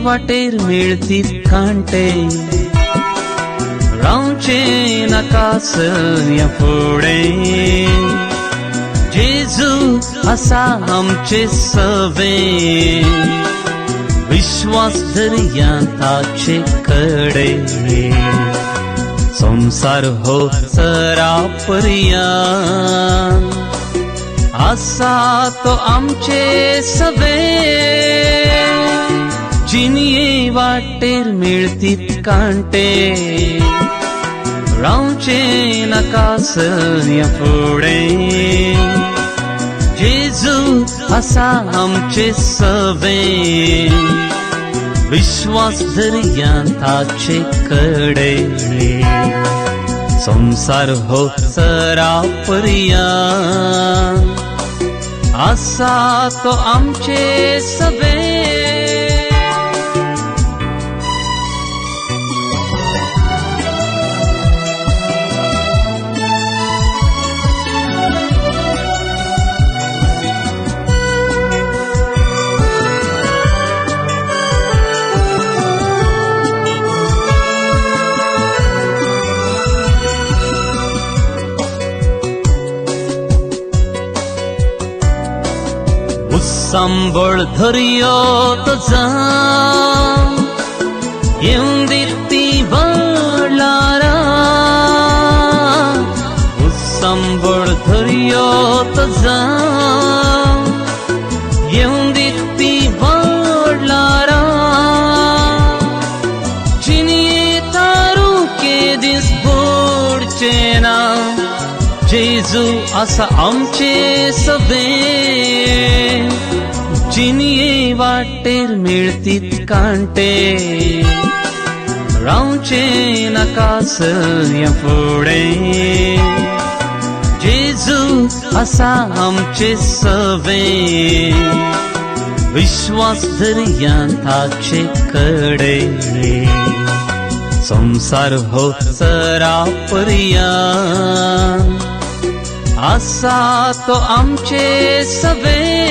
वाटेर मिळतीत कांटे, रावचे नाका सया फुडे। जेजू आसा आमचे सवे, विश्वास धरया ताचे कडे। संसार हो सरापर्या, आसा तो आमचे सवे। जिनिये वाटेर मिळतीत कांटे, रावचे नाका सया फुडे। जेजू आसा आमचे सवे, विश्वास धरया ताचे कडे। संसार हो सरापर्या, आसा तो आमचे सवे। सांबळ धरियो तो जा, येऊन दिती वडलारा। सांबळ धरियो तो जा, येऊन दिती वडलारा। जिनिये तारू के दिस बोडचे ना, जेजू आसा आमचे सवे। जिनिये वाटेर मिळतीत कांटे, रावचे नाका सया फुडे। जेजू आसा आमचे सवे, विश्वास धरया ताचे कडे। संसार हो सरापर्या, आसा तो आमचे सवे।